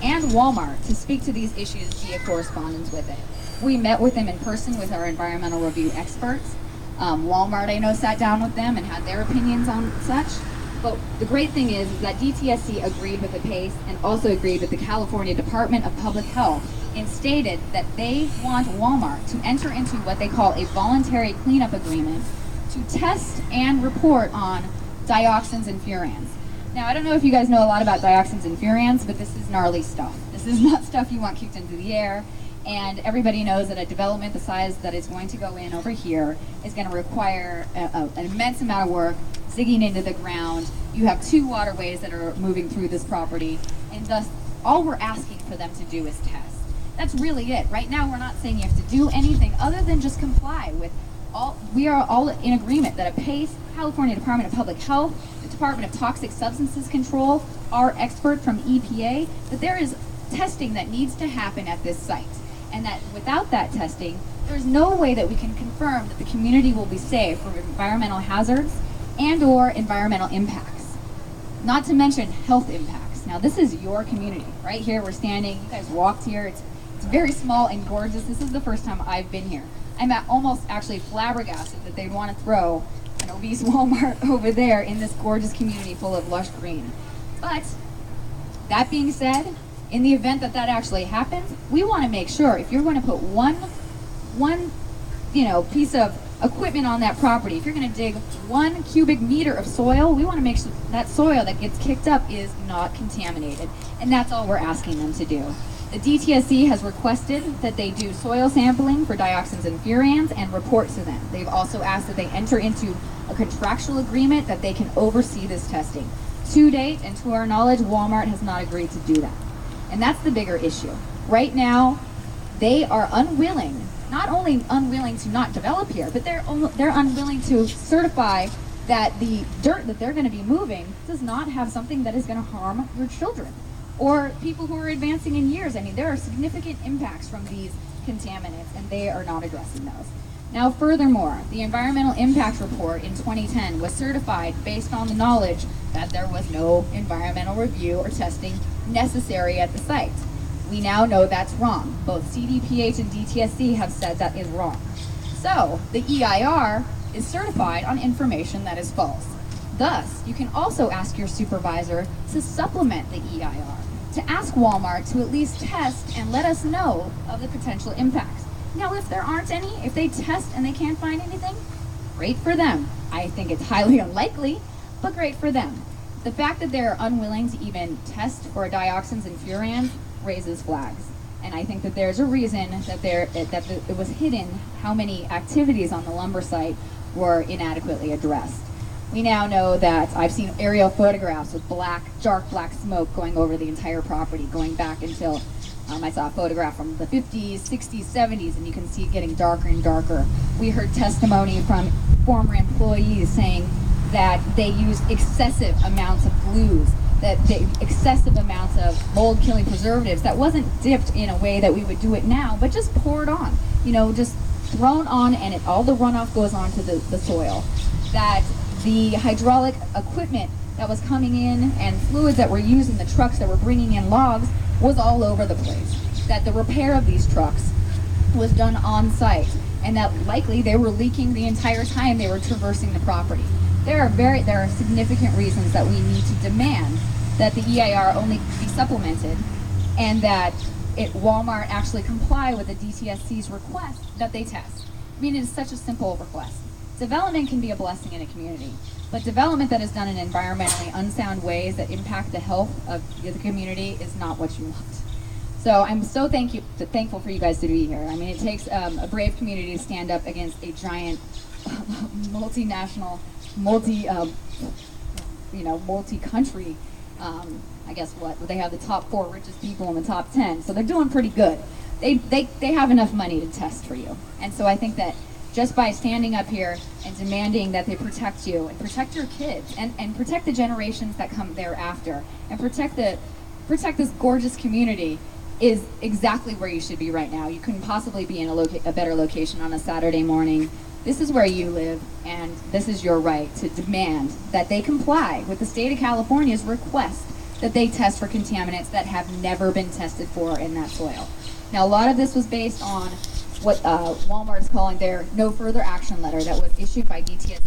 and Walmart to speak to these issues via correspondence with it. We met with them in person with our environmental review experts. Walmart, I know, sat down with them and had their opinions on such. But the great thing is that DTSC agreed with the PACE and also agreed with the California Department of Public Health and stated that they want Walmart to enter into what they call a voluntary cleanup agreement to test and report on dioxins and furans. Now, I don't know if you guys know a lot about dioxins and furans, but this is gnarly stuff. This is not stuff you want kicked into the air. And everybody knows that a development the size that is going to go in over here is going to require an immense amount of work, digging into the ground. You have 2 waterways that are moving through this property, and thus all we're asking for them to do is test. That's really it. Right now, we're not saying you have to do anything other than just comply with all. We are all in agreement that a PACE, California Department of Public Health, the Department of Toxic Substances Control, our expert from EPA, that there is testing that needs to happen at this site. And that without that testing, there's no way that we can confirm that the community will be safe from environmental hazards and or environmental impacts. Not to mention health impacts. Now this is your community. Right here we're standing, you guys walked here, it's very small and gorgeous. This is the first time I've been here. I'm almost actually flabbergasted that they'd want to throw an obese Walmart over there in this gorgeous community full of lush green. But that being said, in the event that that actually happens, we want to make sure if you're going to put one piece of equipment on that property, if you're going to dig 1 cubic meter of soil, we want to make sure that soil that gets kicked up is not contaminated. And that's all we're asking them to do. The DTSC has requested that they do soil sampling for dioxins and furans and report to them. They've also asked that they enter into a contractual agreement that they can oversee this testing. To date, and to our knowledge, Walmart has not agreed to do that. And that's the bigger issue. Right now, they are unwilling, not only unwilling to not develop here, but they're unwilling to certify that the dirt that they're going to be moving does not have something that is going to harm your children or people who are advancing in years. I mean, there are significant impacts from these contaminants, and they are not addressing those. Now, furthermore, the environmental impact report in 2010 was certified based on the knowledge that there was no environmental review or testing necessary at the site. We now know that's wrong. Both CDPH and DTSC have said that is wrong. So, the EIR is certified on information that is false. Thus, you can also ask your supervisor to supplement the EIR, to ask Walmart to at least test and let us know of the potential impacts. Now, if there aren't any, if they test and they can't find anything, great for them. I think it's highly unlikely, but great for them. The fact that they're unwilling to even test for dioxins and furans raises flags. And I think that there's a reason that it was hidden how many activities on the lumber site were inadequately addressed. We now know that I've seen aerial photographs with dark black smoke going over the entire property, going back until I saw a photograph from the 50s, 60s, 70s, and you can see it getting darker and darker. We heard testimony from former employees saying that they used excessive amounts of glues, excessive amounts of mold-killing preservatives that wasn't dipped in a way that we would do it now, but just poured on, just thrown on, and all the runoff goes onto the soil. That the hydraulic equipment that was coming in and fluids that were used in the trucks that were bringing in logs was all over the place. That the repair of these trucks was done on site, and that likely they were leaking the entire time they were traversing the property. There are significant reasons that we need to demand that the EIR only be supplemented, and that Walmart actually comply with the DTSC's request that they test. I mean, it is such a simple request. Development can be a blessing in a community, but development that is done in environmentally unsound ways that impact the health of the community is not what you want. So I'm so thankful for you guys to be here. I mean, it takes a brave community to stand up against a giant multinational, multi-country, I guess they have the top 4 richest people in the top 10, so they're doing pretty good. They have enough money to test for you. And so I think that just by standing up here and demanding that they protect you and protect your kids and protect the generations that come thereafter and protect this gorgeous community is exactly where you should be right now. You couldn't possibly be in a better location on a Saturday morning. This is where you live, and this is your right to demand that they comply with the state of California's request that they test for contaminants that have never been tested for in that soil. Now, a lot of this was based on what Walmart is calling their no further action letter that was issued by DTSC.